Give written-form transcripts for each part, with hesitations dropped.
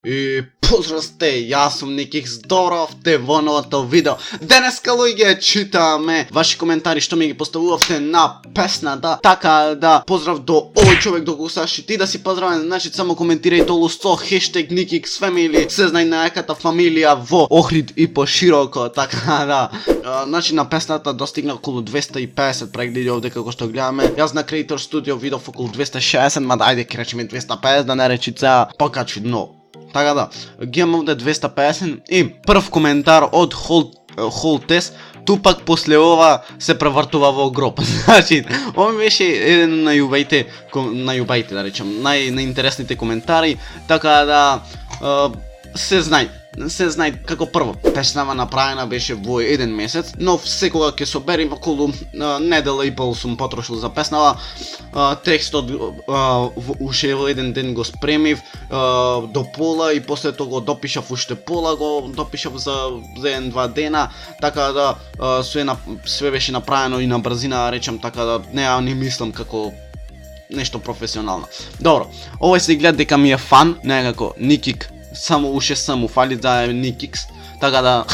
И поздрав сте, јас сум Никик, здоровте во новото видео. Денеска луѓе читаме ваши коментари што ми ги поставувавте на песната. Така да поздрав до овој човек до кој саш ти да си поздравен, значи само коментирај долу со хештег Nikix Family, се знае најаката фамилија во Охрид и пошироко. Така да, значи на песната достигна околу 250 прегледи овде како што гледаме. Јас на Creator Studio видов околу 260, мада ајде ќе речеме 250 да не речи цеа покачи дно. Така да, ги имам овде 250 и прв коментар од Холтес, тупак после ова се превртува во гроб. Значи, ова беше еден на јубајте да речем, најинтересните коментари, така да се знае како прво. Песнава направена беше во еден месец, но секога ќе соберим околу недела и пол сум потрошил за песнава. Текстот уште во еден ден го спремив до пола и после тоа го допишав уште пола, го допишав за 1-2 дена, така да све беше направено и на брзина, речем, така да не мислам како нешто професионално. Добро, овој се гледа дека ми е фан, некако Никик, само уште само фали да е Nikix, така да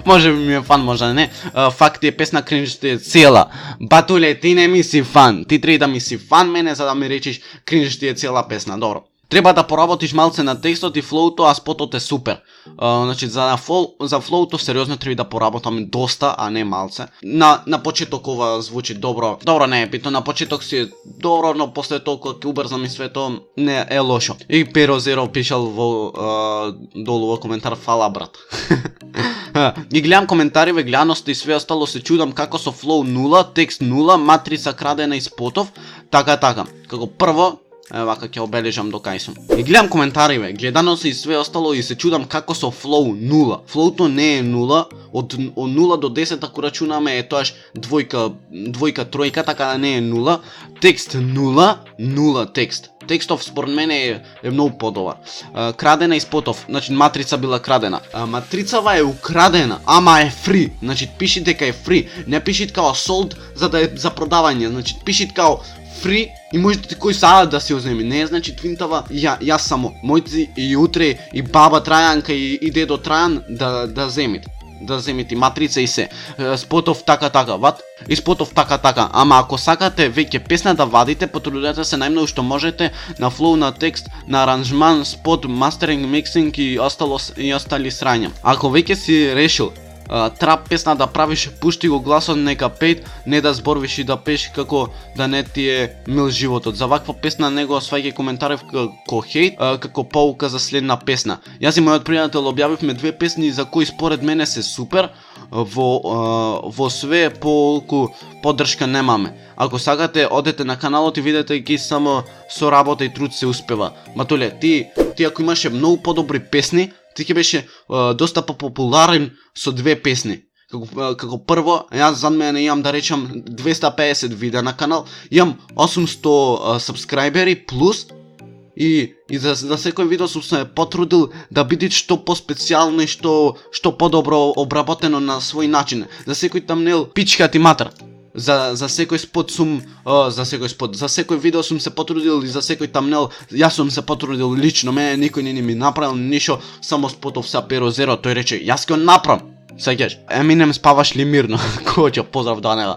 може би ми е фан, може не. Факт е песна кринжите е цела. Батуле, ти не ми си фан, ти треба да ми си фан мене за да ми речиш кринжите е цела песна. Добро. Треба да поработиш малце на текстот и флоуто, а спотот е супер. Значи за флоуто сериозно треба да поработам доста, а не малце. На почеток ова звучи добро. Добро не е битно, на почеток си е добро, но после толку ќе убрзам и свето не е лошо. И Pero Zero пишал во долу во коментар, фала брат. Ги гледам коментариве, гледаност и све остало, се чудам како со флоу 0, текст 0, матрица крадена и спотов, така. Како прво, вака ќе обележам до кај сум. И гледам коментариве, гледаност и све остало и се чудам како со флоу 0. Флоуто не е 0, од 0 до 10 ако рачунаме е тоаш двојка, тројка, така да не е 0. Текст 0 текст. Текстов според мене е многу подобар. Крадена и спотов, значи матрица била крадена. Матрицава е украдена, ама е фри. Значи пиши дека е фри, не пиши као sold за да е за продавање, значи пиши као фри и можете кој саат да се оземи. Не, значи твинтава јас само. Моите и утре и баба Трајанка и дедо Трајан да земите. Да земите матрица и се. Спотов така, ват? И спотов така. Ама ако сакате веќе песна да вадите, потрудете се најмногу што можете на флоу, на текст, на аранжман, спот, мастеринг, миксинг и остали срања. Ако веќе си решил трап песна да правиш, пушти го гласот нека пеет, не да зборвиш и да пееш како да не ти е мил животот. За ваква песна не го освајај коментари како хейт, како поука за следна песна. Јас и мојот пријател објавивме 2 песни за кои според мене се супер, во све полку поддршка немаме. Ако сакате, одете на каналот и видите ги само со работа и труд се успева. Матуле, ти ако имаше многу подобри песни, ти ќе беше доста популарен со 2 песни. Како прво, јас зад мене имам да речам 250 видеа на канал, имам 800 сабскрајбери плюс и за секој видео сум се потрудил да биде што поспецијално и што подобро обработено на свој начин. За секој тамнел пичка ти матер. За секој спот сум за секој видео сум се потрудил и за секој тамнел јас сум се потрудил лично, мене никој не ми направил ништо, само спотов са Pero Zero, тој рече јас ќе направам. Сеќаш, Eminem спаваш ли мирно? Коќо, поздрав до него.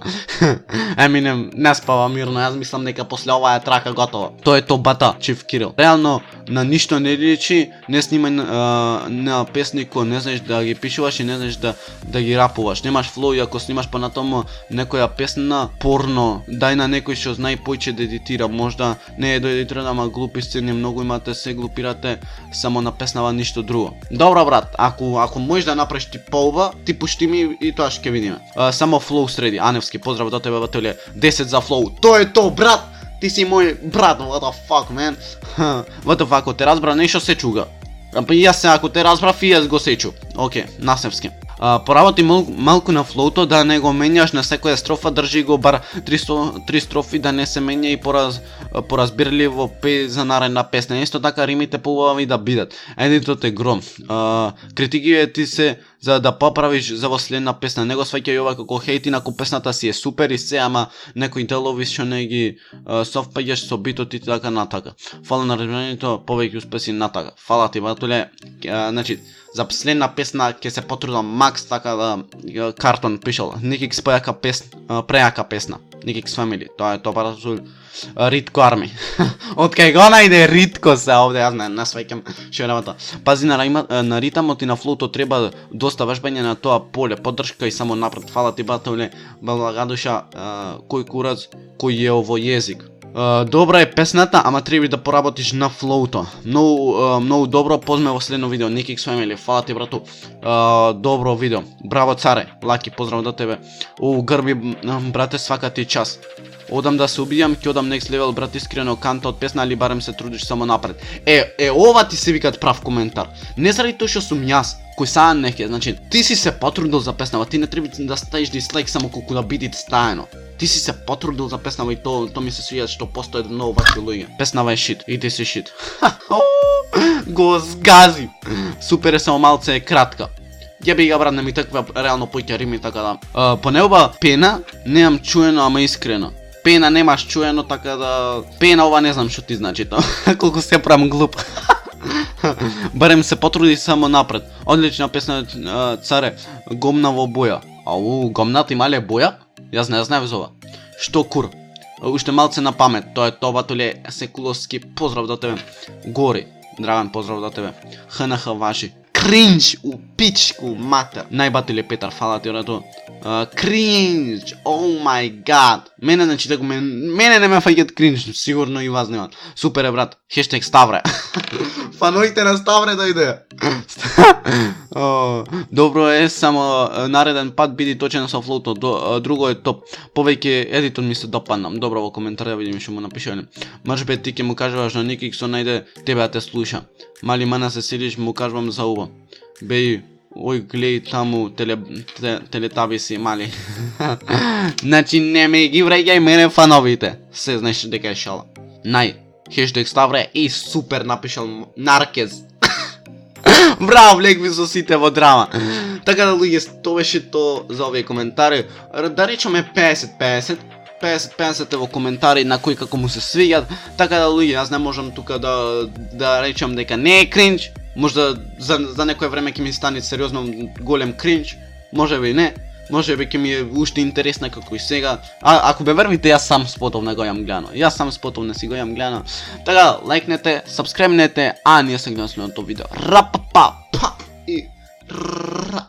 Eminem не спава мирно, јас мислам дека после оваа трака готово. Тој е то бата, Чиф Кирил. Реално на ништо не личи, не снимај на песни кои не знаеш да ги пишуваш и не знаеш да ги рапуваш. Немаш флоу и ако снимаш па на тому некоја песна порно, дај на некој што знае појче да едитира, можда не е да едитира, ама глупи сцени многу имате, се глупирате само на песнава ништо друго. Добро брат, ако можеш да направиш ти полва, ти пушти ми и тоа ќе видиме. Само флоу среди, Аневски, поздрав до тебе батуле. 10 за флоу. Тоа е то, брат. Ти си мој брат, what the fuck, man. What the fuck, ако те разбра нешто се чуга. Па и јас ако те разбрав и јас го сечу. Океј, насевски. Поработи малку на флоуто, да не го менјаш на секоја строфа, држи го бар 3 строфи, да не се менја и поразбирливо пе за наредна песна. Исто така римите поубави да бидат. Едитот е гром. Критиките ти се за да поправиш за во следна песна. Не го сваќај ова како хейт, инаку песната си е супер и се, ама некои делови што не ги совпаѓаш со битот и така натака. Фала на разбирањето, повеќе успеси натака. Фала ти, братуле. Значи, за последна песна ќе се потрудам макс така да картон пишал. Никикс прејака песна. Никикс Family. Тоа е братул Ритко Арми. Откај го најде Ритко се овде, јас не сваќам што е работа. Пази на ритамот и на флоутот треба доста вежбање на тоа поле, поддршка и само напред. Фала ти, братуле, Балагадуша, кој курац, кој е ово језик. Добра е песната, ама треба да поработиш на флоуто. Многу добро, позме во следно видео. Никикс Family, фала ти, брату. Добро видео. Браво, царе. Лаки, поздрав до тебе. Грби, брате, свака ти час. Одам да се убијам, ќе одам next level, брат, искрено канта од песна, али барем се трудиш само напред. Ова ти се викат прав коментар. Не заради тоа што сум јас, кој саан неке, значи, ти си се потрудил за песнава, ти не треба да ставиш дислайк само колку да биде стаено. Ти си се потрудил за песнава и то ми се свиѓа што постојат многу вакви луѓе. Песнава е шит, и ти си шит. Го згази. Супер е, само малце е кратка. Јеби ga, брат, не ми таква реално појќа рими, така да. По необа пена, немам чуено, ама искрено. Пена немаш чуено, така да... Пена ова не знам што ти значи тоа. Колку се правам глуп. Барем се потруди само напред. Одлична песна, царе. Гомна во боја. Гомната има ли боја? Јас не знаев за ова. Што кур? Уште малце на памет. Тоа е тоа, батуле, Секуловски. Поздрав до тебе. Гори. Драган, поздрав до тебе. ХНХ ваши. Кринж, у пичку матер. Најбатиле Петар, фала ти, брату. Кринж, oh my god. Мене, значи, да го мене не ме фаќат кринж, сигурно и вас немат. Супер е, брат. Хештег Ставре. Фаноите на Ставре дојде. Добро е, само нареден пат биди точен со флоуто. Друго е топ. Повеќе едитор ми се допаднам. Добро, во коментар да видим што му напишале. Можебе ти ќе му кажуваш на Никиксо најде тебе да те слуша. Мали мана се седиш, му кажувам за уво. Беј, ој глеј таму телетаби си мали. Значи не ме ги враќај мене фановите. Се знаеш дека е шала. Хештег Ставре и супер напишал Наркез. Браво, влегви со сите во драма. Така да, луѓе, тоа беше тоа за овие коментари. Да речеме 50-50. 50-50 е во коментари на кој како му се свиѓат. Така да, луѓе, јас не можам тука да речам дека не е кринж. Можда за некое време ќе ми стане сериозно голем кринж. Можеби не. Можеби ќе ми е уште интересна како и сега. Ако бе вервите, јас сам спотов не го јам гледано. Јас сам спотов не си го јам гледано. Така, лайкнете, сабскрайбнете, а ние се гледаме следното видео. Рапапа, па и ра.